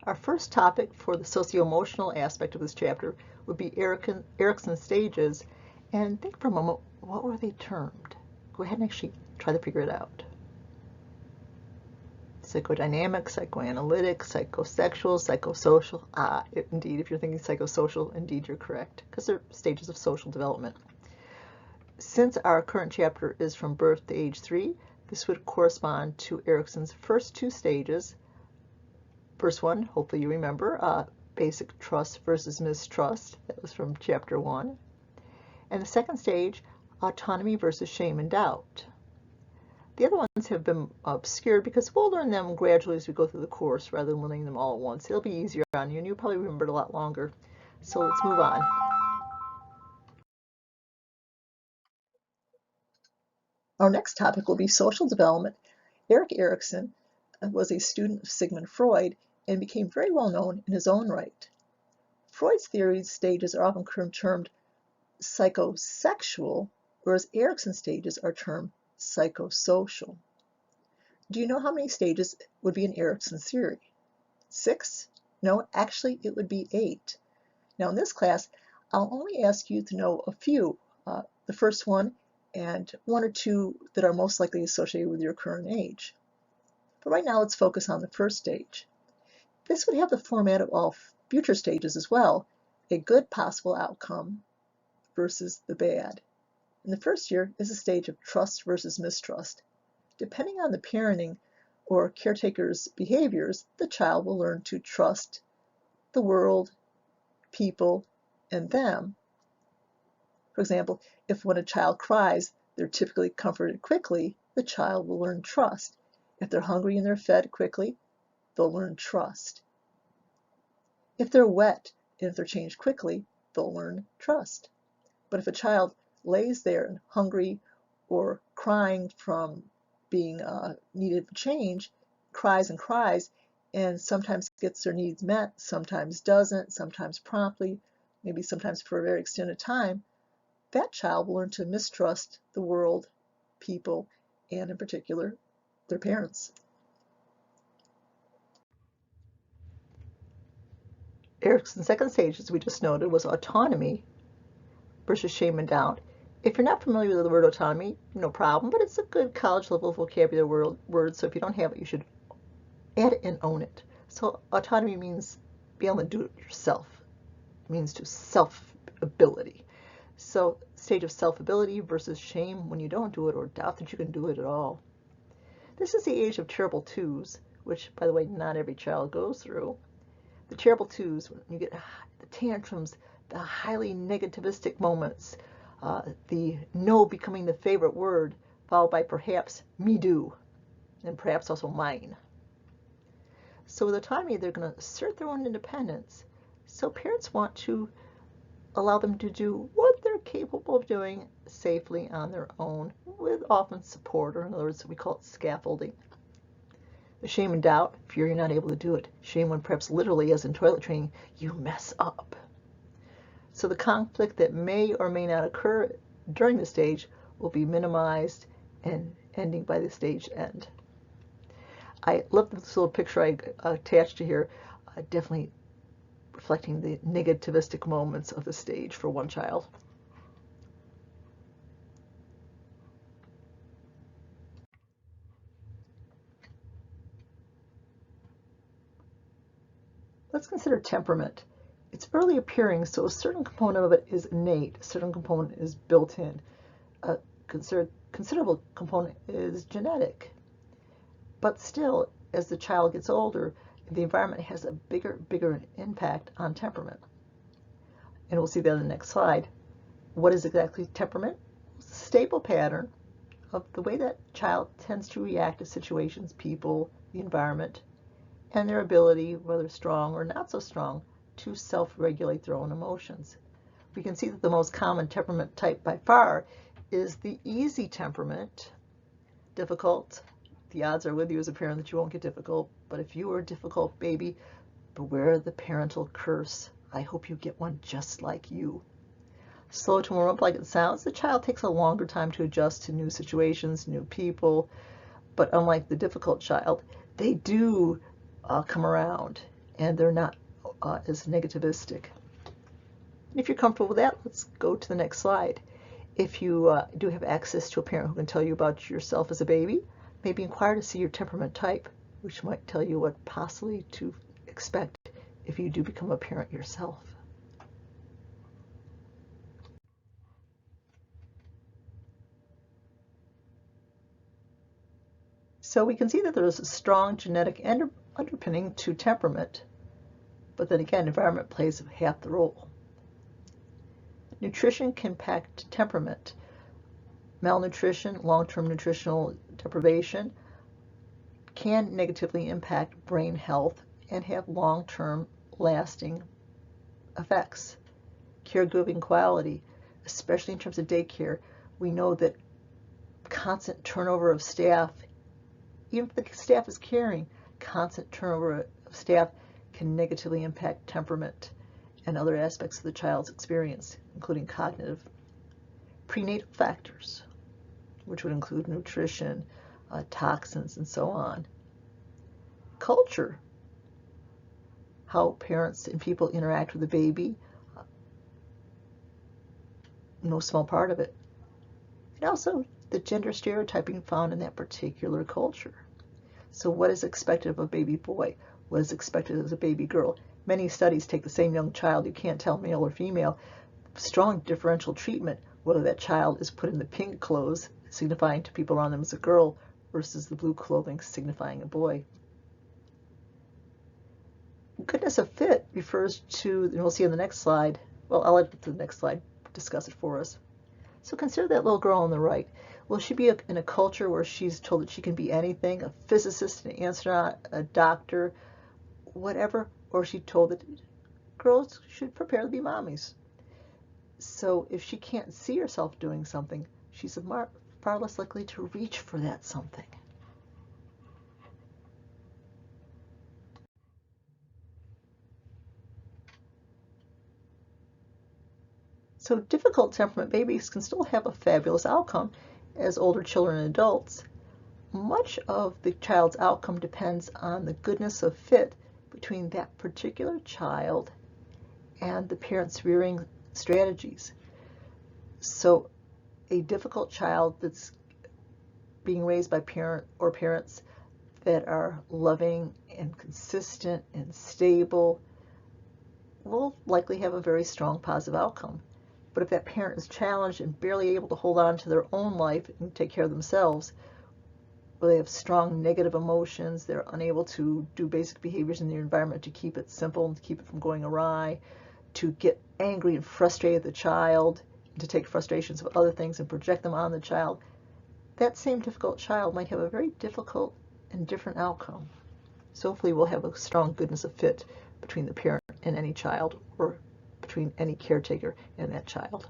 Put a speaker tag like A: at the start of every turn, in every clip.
A: Our first topic for the socio-emotional aspect of this chapter would be Erikson's stages. And think for a moment, what were they termed? Go ahead and actually try to figure it out. Psychodynamic, psychoanalytic, psychosexual, psychosocial. Indeed, if you're thinking psychosocial, indeed you're correct, because they're stages of social development. Since our current chapter is from birth to age 3, this would correspond to Erikson's first 2 stages. First one, hopefully you remember, basic trust versus mistrust. That was from chapter 1. And the second stage, autonomy versus shame and doubt. The other ones have been obscured because we'll learn them gradually as we go through the course rather than learning them all at once. It'll be easier on you, and you'll probably remember it a lot longer. So let's move on. Our next topic will be social development. Erik Erikson was a student of Sigmund Freud and became very well known in his own right. Freud's theories stages are often termed psychosexual, whereas Erikson's stages are termed psychosocial. Do you know how many stages would be in Erikson's theory? 6? No, actually it would be 8. Now in this class, I'll only ask you to know a few. The first one and 1 or 2 that are most likely associated with your current age. But right now let's focus on the first stage. This would have the format of all future stages as well, a good possible outcome versus the bad. And the first year is a stage of trust versus mistrust. Depending on the parenting or caretaker's behaviors, the child will learn to trust the world, people, and them. For example, if when a child cries, they're typically comforted quickly, the child will learn trust. If they're hungry and they're fed quickly, they'll learn trust. If they're wet and if they're changed quickly, they'll learn trust. But if a child lays there and hungry or crying from being needed for change, cries and sometimes gets their needs met, sometimes doesn't, sometimes promptly, maybe sometimes for a very extended time, that child will learn to mistrust the world, people, and in particular, their parents. Erikson's second stage, as we just noted, was autonomy versus shame and doubt. If you're not familiar with the word autonomy, no problem, but it's a good college-level vocabulary word, so if you don't have it, you should add it and own it. So autonomy means being able to do it yourself. It means to self-ability. So stage of self-ability versus shame when you don't do it or doubt that you can do it at all. This is the age of terrible twos, which, by the way, not every child goes through. The terrible twos, when you get the tantrums, the highly negativistic moments, the no becoming the favorite word, followed by perhaps me do, and perhaps also mine. So with autonomy, they're going to assert their own independence. So parents want to allow them to do what they're capable of doing safely on their own, with often support, or in other words, we call it scaffolding. The shame and doubt, fear you're not able to do it. Shame when perhaps literally, as in toilet training, you mess up. So the conflict that may or may not occur during the stage will be minimized and ending by the stage end. I love this little picture I attached to here, definitely reflecting the negativistic moments of the stage for one child. Let's consider temperament. It's early appearing, so a certain component of it is innate, a certain component is built in. A considerable component is genetic. But still, as the child gets older, the environment has a bigger impact on temperament. And we'll see that in the next slide. What is exactly temperament? It's a stable pattern of the way that child tends to react to situations, people, the environment, and their ability, whether strong or not so strong, to self-regulate their own emotions. We can see that the most common temperament type by far is the easy temperament. Difficult, the odds are with you as a parent that you won't get difficult, but if you are a difficult baby, beware the parental curse. I hope you get one just like you. Slow to warm up like it sounds, the child takes a longer time to adjust to new situations, new people, but unlike the difficult child, they do come around and they're not as negativistic. And if you're comfortable with that, let's go to the next slide. If you do have access to a parent who can tell you about yourself as a baby, maybe inquire to see your temperament type, which might tell you what possibly to expect if you do become a parent yourself. So we can see that there's a strong genetic underpinning to temperament, but then again, environment plays half the role. Nutrition can impact temperament. Malnutrition, long-term nutritional deprivation can negatively impact brain health and have long-term lasting effects. Caregiving quality, especially in terms of daycare, we know that constant turnover of staff, even if the staff is caring, constant turnover of staff can negatively impact temperament and other aspects of the child's experience, including cognitive. Prenatal factors, which would include nutrition, toxins, and so on. Culture, how parents and people interact with the baby, no small part of it. And also the gender stereotyping found in that particular culture. So what is expected of a baby boy? What is expected as a baby girl? Many studies take the same young child, you can't tell male or female, strong differential treatment, whether that child is put in the pink clothes, signifying to people around them as a girl, versus the blue clothing signifying a boy. Goodness of fit refers to, and we'll see on the next slide, well, I'll let the next slide discuss it for us. So consider that little girl on the right. Will she be in a culture where she's told that she can be anything, a physicist, an astronaut, a doctor, whatever, or is she told that girls should prepare to be mommies? So if she can't see herself doing something, she's far less likely to reach for that something. So difficult temperament babies can still have a fabulous outcome as older children and adults. Much of the child's outcome depends on the goodness of fit between that particular child and the parent's rearing strategies. So a difficult child that's being raised by parents that are loving and consistent and stable will likely have a very strong positive outcome. But if that parent is challenged and barely able to hold on to their own life and take care of themselves, or they have strong negative emotions, they're unable to do basic behaviors in their environment to keep it simple and to keep it from going awry, to get angry and frustrated at the child, to take frustrations of other things and project them on the child, that same difficult child might have a very difficult and different outcome. So hopefully we'll have a strong goodness of fit between the parent and any child, or between any caretaker and that child.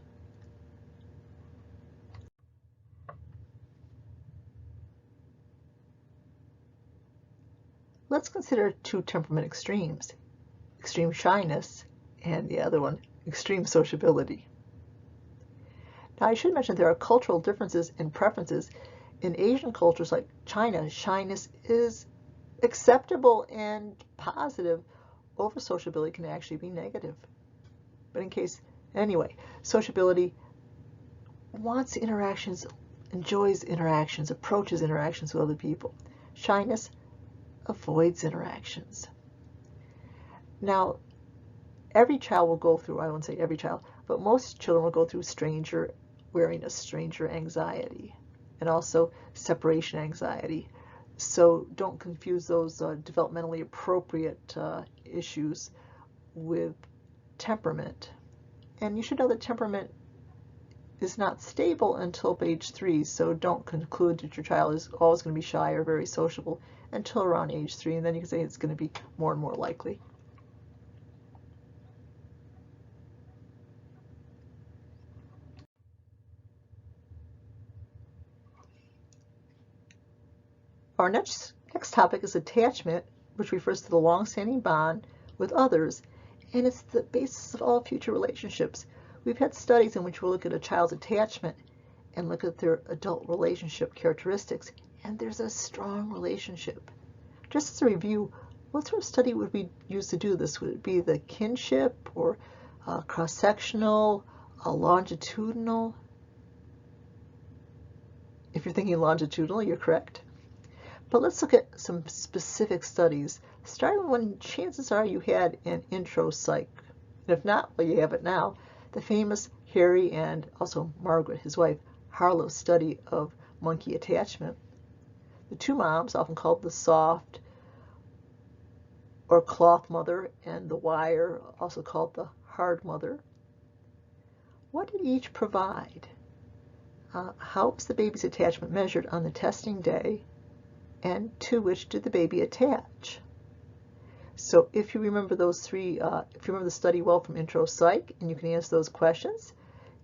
A: Let's consider two temperament extremes, extreme shyness and the other one, extreme sociability. Now I should mention there are cultural differences and preferences. In Asian cultures like China, shyness is acceptable and positive. Over sociability can actually be negative. But anyway, sociability wants interactions, enjoys interactions, approaches interactions with other people. Shyness avoids interactions. Now, every child will go through, I won't say every child, but most children will go through stranger wariness, stranger anxiety, and also separation anxiety. So don't confuse those developmentally appropriate issues with temperament. And you should know that temperament is not stable until age 3, so don't conclude that your child is always going to be shy or very sociable until around age 3, and then you can say it's going to be more and more likely. Our next topic is attachment, which refers to the long-standing bond with others, and it's the basis of all future relationships. We've had studies in which we'll look at a child's attachment and look at their adult relationship characteristics, and there's a strong relationship. Just as a review, What sort of study would we use to do this? Would it be the kinship or cross-sectional, longitudinal? If you're thinking longitudinal, you're correct. But let's look at some specific studies, starting when chances are you had an intro psych. And if not, well, you have it now. The famous Harry and also Margaret, his wife, Harlow study of monkey attachment. The two moms, often called the soft or cloth mother, and the wire, also called the hard mother. What did each provide? How was the baby's attachment measured on the testing day, and to which did the baby attach? So if you remember those three, if you remember the study well from Intro Psych and you can answer those questions,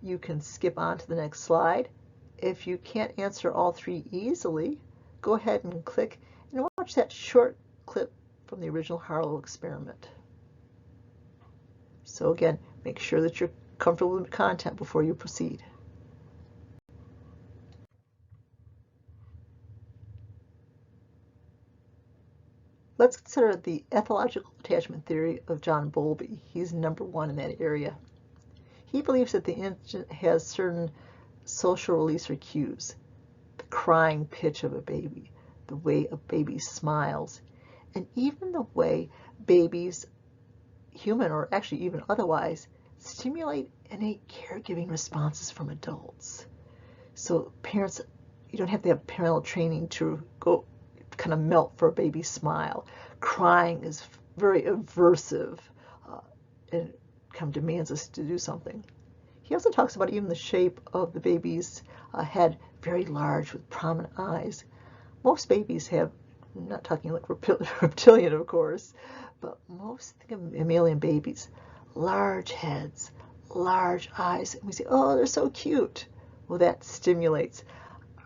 A: you can skip on to the next slide. If you can't answer all three easily, go ahead and click and watch that short clip from the original Harlow experiment. So again, make sure that you're comfortable with the content before you proceed. Let's consider the ethological attachment theory of John Bowlby. He's #1 in that area. He believes that the infant has certain social releaser cues, the crying pitch of a baby, the way a baby smiles, and even the way babies, human or actually even otherwise, stimulate innate caregiving responses from adults. So parents, you don't have to have parental training to go kind of melt for a baby's smile. Crying is very aversive and kind of demands us to do something. He also talks about even the shape of the baby's head, very large with prominent eyes. Most babies have, I'm not talking like reptilian of course, but most think of mammalian babies, large heads, large eyes, and we say, oh, they're so cute. Well, that stimulates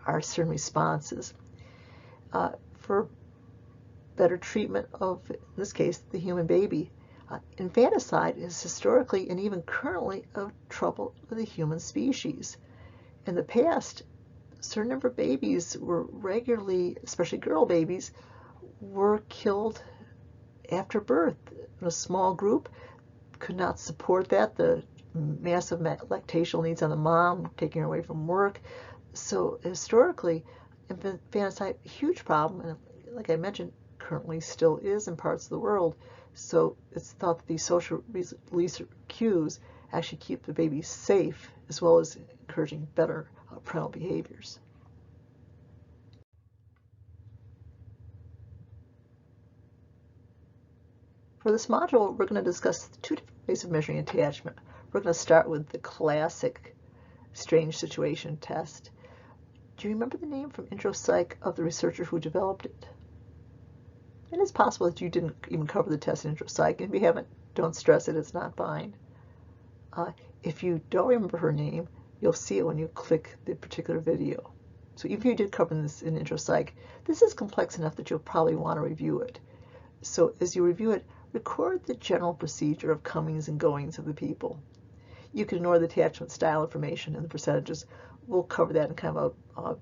A: our certain responses. For better treatment of, in this case, the human baby, infanticide is historically and even currently a trouble with the human species. In the past, a certain number of babies were regularly, especially girl babies, were killed after birth. In a small group, could not support that, the massive lactational needs on the mom, taking her away from work. So historically, infanticide, a huge problem, and like I mentioned, currently still is in parts of the world. So it's thought that these social release cues actually keep the baby safe, as well as encouraging better parental behaviors. For this module, we're going to discuss two different ways of measuring attachment. We're going to start with the classic strange situation test. Do you remember the name from Intro Psych of the researcher who developed it? It is possible that you didn't even cover the test in Intro Psych, and if you haven't, don't stress it, it's not fine. If you don't remember her name, you'll see it when you click the particular video. So even if you did cover this in Intro Psych, this is complex enough that you'll probably want to review it. So as you review it, record the general procedure of comings and goings of the people. You can ignore the attachment style information and the percentages. We'll cover that in kind of a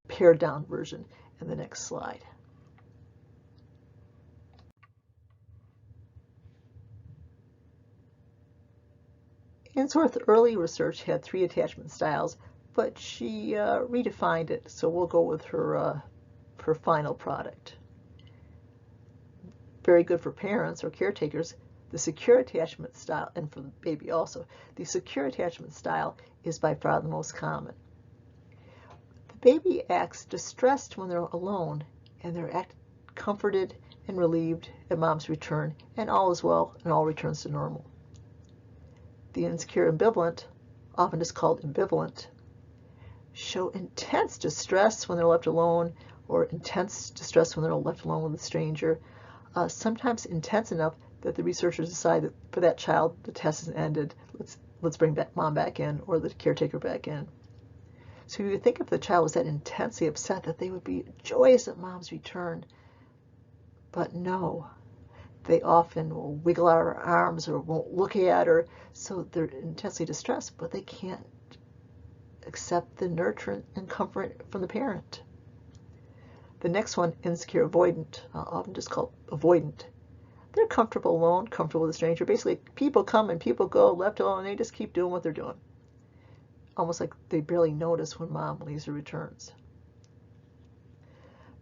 A: pared down version in the next slide. Ainsworth's early research had 3 attachment styles, but she redefined it, so we'll go with her final product. Very good for parents or caretakers. The secure attachment style, and for the baby also, the secure attachment style is by far the most common. The baby acts distressed when they're alone, and they're comforted and relieved at mom's return, and all is well, and all returns to normal. The insecure ambivalent, often just called ambivalent, show intense distress when they're left alone, or intense distress when they're left alone with a stranger, sometimes intense enough that the researchers decide that for that child the test is ended, let's bring mom back in or the caretaker back in. So you would think if the child was that intensely upset that they would be joyous at mom's return, but no. They often will wiggle out her arms or won't look at her, so they're intensely distressed, but they can't accept the nurture and comfort from the parent. The next one, insecure avoidant, often just called avoidant. They're comfortable alone, comfortable with a stranger. Basically, people come and people go, left alone, and they just keep doing what they're doing. Almost like they barely notice when mom leaves or returns.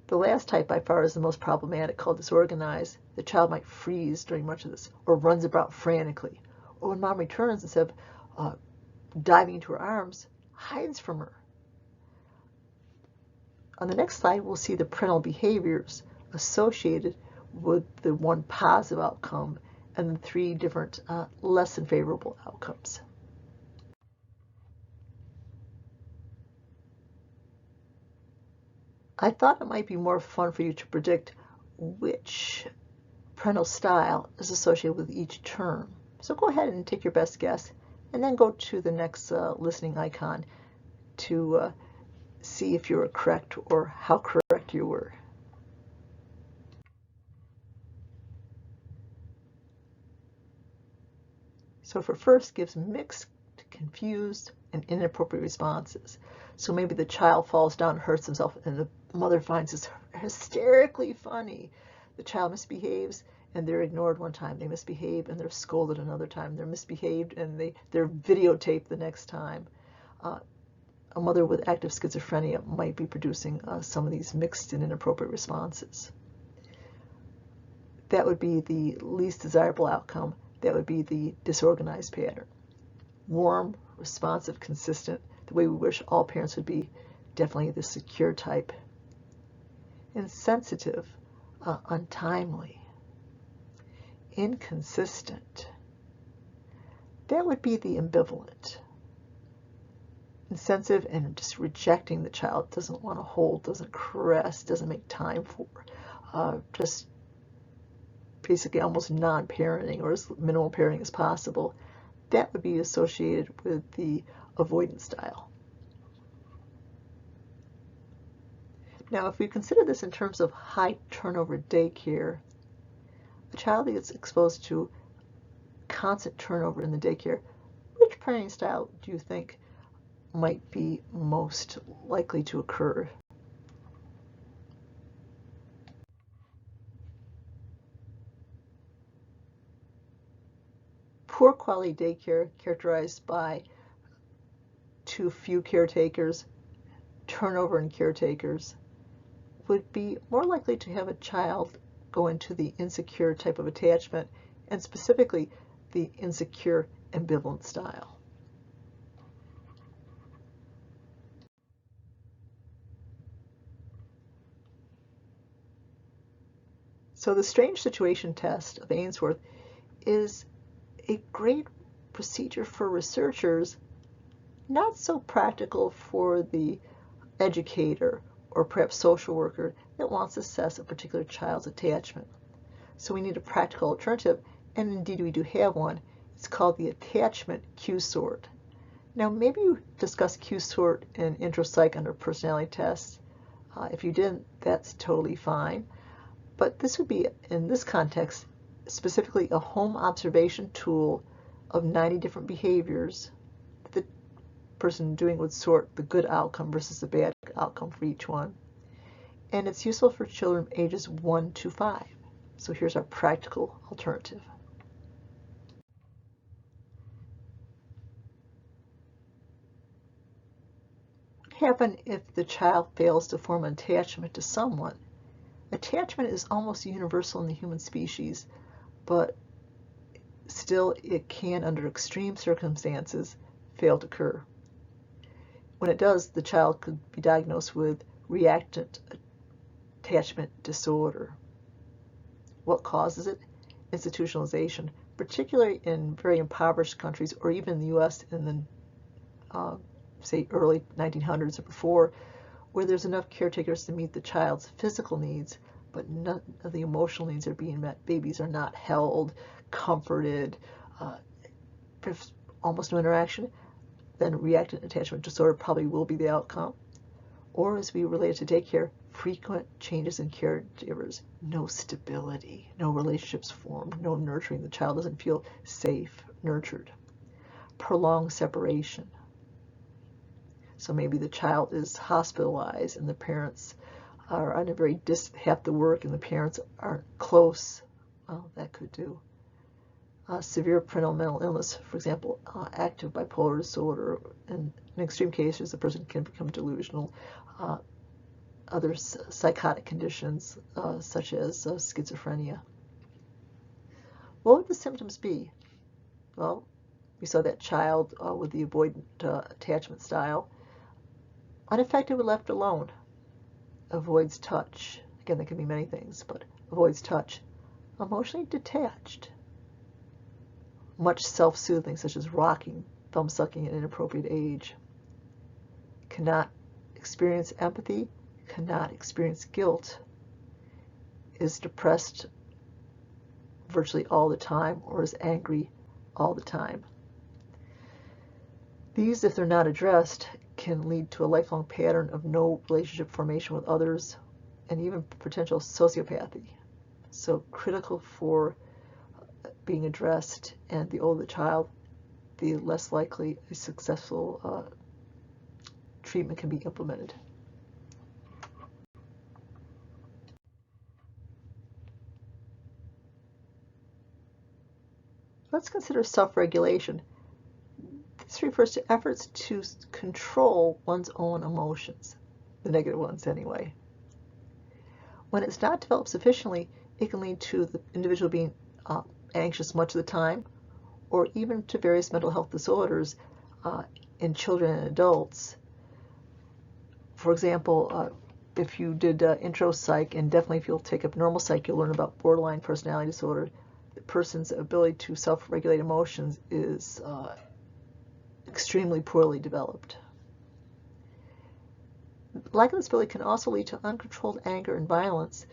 A: The last type by far is the most problematic, called disorganized. The child might freeze during much of this, or runs about frantically. Or when mom returns, instead of diving into her arms, hides from her. On the next slide, we'll see the parental behaviors associated with the one positive outcome and the three different less than favorable outcomes. I thought it might be more fun for you to predict which parental style is associated with each term. So go ahead and take your best guess, and then go to the next listening icon to see if you were correct or how correct you were. So for first gives mixed, confused, and inappropriate responses. So maybe the child falls down and hurts himself, and the mother finds this hysterically funny. The child misbehaves, and they're ignored one time. They misbehave, and they're scolded another time. They're misbehaved, and they're videotaped the next time. A mother with active schizophrenia might be producing some of these mixed and inappropriate responses. That would be the least desirable outcome. That would be the disorganized pattern. Warm, responsive, consistent, the way we wish all parents would be, definitely the secure type. Insensitive, untimely, inconsistent. That would be the ambivalent. Insensitive and just rejecting the child, doesn't want to hold, doesn't caress, doesn't make time for, just basically almost non-parenting or as minimal parenting as possible. That would be associated with the avoidant style. Now, if we consider this in terms of high turnover daycare, a child that gets exposed to constant turnover in the daycare, which parenting style do you think might be most likely to occur? Poor quality daycare characterized by too few caretakers, turnover in caretakers, would be more likely to have a child go into the insecure type of attachment, and specifically the insecure ambivalent style. So the strange situation test of Ainsworth is a great procedure for researchers, not so practical for the educator or perhaps social worker that wants to assess a particular child's attachment. So we need a practical alternative, and indeed we do have one. It's called the attachment Q-sort. Now, maybe you discussed Q-sort in intro psych under personality tests. If you didn't, that's totally fine. But this would be, in this context, specifically a home observation tool of 90 different behaviors that the person doing would sort the good outcome versus the bad outcome for each one. And it's useful for children ages 1 to 5. So here's our practical alternative. What happens if the child fails to form an attachment to someone? Attachment is almost universal in the human species, but still it can, under extreme circumstances, fail to occur. When it does, the child could be diagnosed with reactant attachment disorder. What causes it? Institutionalization, particularly in very impoverished countries, or even in the U.S. in the, say, early 1900s or before, where there's enough caretakers to meet the child's physical needs, but none of the emotional needs are being met. Babies are not held, comforted, there's almost no interaction. Then reactant attachment disorder probably will be the outcome. Or, as we relate to daycare, frequent changes in caregivers, no stability, no relationships formed, no nurturing. The child doesn't feel safe, nurtured. Prolonged separation. So maybe the child is hospitalized and the parents are on a very have to work and the parents aren't close, well, that could do. Severe parental mental illness, for example, active bipolar disorder, and in extreme cases, the person can become delusional. Other psychotic conditions, such as schizophrenia. What would the symptoms be? Well, we saw that child with the avoidant attachment style, unaffected when left alone, avoids touch. Again, that can be many things, but avoids touch. Emotionally detached. Much self-soothing, such as rocking, thumb sucking at an inappropriate age. Cannot experience empathy, cannot experience guilt. Is depressed virtually all the time, or is angry all the time. These, if they're not addressed, can lead to a lifelong pattern of no relationship formation with others and even potential sociopathy. So critical for being addressed, and the older the child, the less likely a successful treatment can be implemented. Let's consider self-regulation. This refers to efforts to control one's own emotions, the negative ones anyway. When it's not developed sufficiently, it can lead to the individual being anxious much of the time, or even to various mental health disorders in children and adults. For example, if you did intro psych, and definitely if you'll take up normal psych, you'll learn about borderline personality disorder. The person's ability to self-regulate emotions is extremely poorly developed. Lack of this ability can also lead to uncontrolled anger and violence.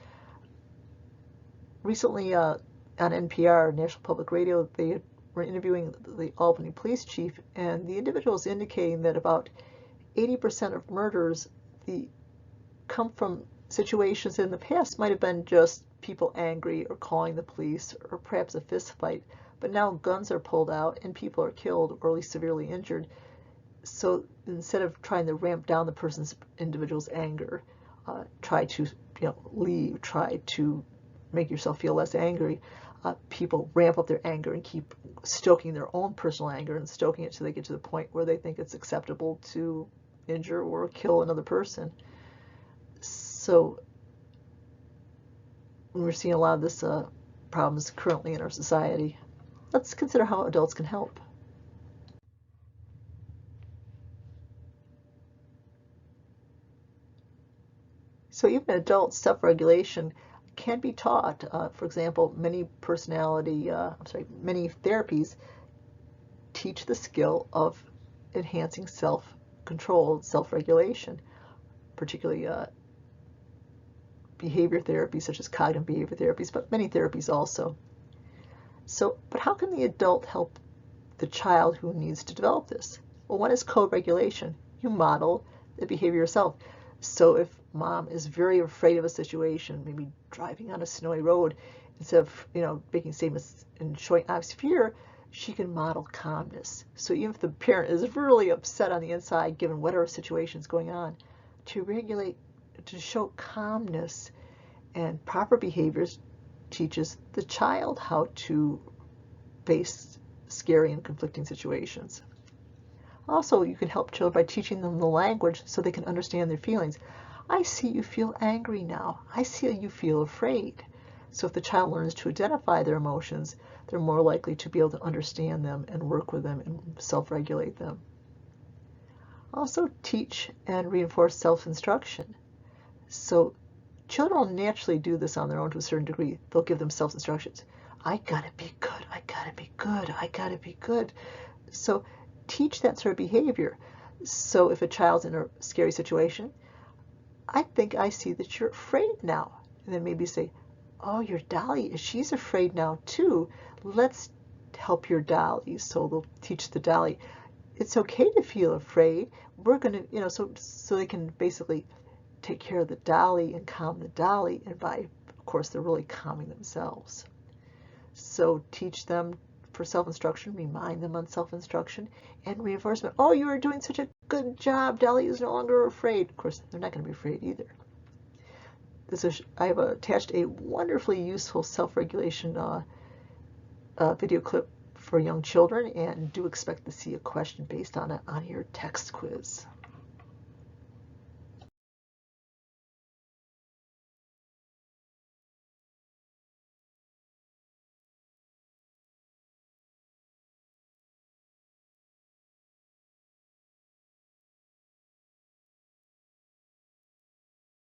A: Recently, on NPR, National Public Radio, they were interviewing the Albany police chief, and the individual was indicating that about 80% of murders come from situations that in the past might have been just people angry or calling the police or perhaps a fist fight, but now guns are pulled out and people are killed or at least severely injured. So instead of trying to ramp down the individual's anger, try to leave, try to make yourself feel less angry, people ramp up their anger and keep stoking their own personal anger and stoking it till they get to the point where they think it's acceptable to injure or kill another person. So we're seeing a lot of this problems currently in our society. Let's consider how adults can help. So even adult self-regulation can be taught. For example, many therapies teach the skill of enhancing self-control, self-regulation, particularly behavior therapy, such as cognitive behavior therapies, but many therapies also. So, but how can the adult help the child who needs to develop this? Well, one is co-regulation. You model the behavior yourself. So if mom is very afraid of a situation, maybe driving on a snowy road, instead of making statements and showing obvious fear, she can model calmness. So even if the parent is really upset on the inside, given whatever situation is going on, to regulate, to show calmness and proper behaviors teaches the child how to face scary and conflicting situations. Also, you can help children by teaching them the language so they can understand their feelings. I see you feel angry now. I see you feel afraid. So if the child learns to identify their emotions, they're more likely to be able to understand them and work with them and self-regulate them. Also, teach and reinforce self-instruction. So children will naturally do this on their own to a certain degree. They'll give themselves instructions. I gotta be good. I gotta be good. I gotta be good. So teach that sort of behavior. So if a child's in a scary situation, I think I see that you're afraid now. And then maybe say, oh, your dolly, she's afraid now too. Let's help your dolly. So they'll teach the dolly, it's okay to feel afraid. We're going to, so they can basically take care of the dolly and calm the dolly. And by, of course, they're really calming themselves. So teach them for self-instruction, remind them on self-instruction, and reinforcement. Oh, you are doing such a good job. Dolly is no longer afraid. Of course, they're not going to be afraid either. I have attached a wonderfully useful self-regulation video clip for young children, and do expect to see a question based on it on your text quiz.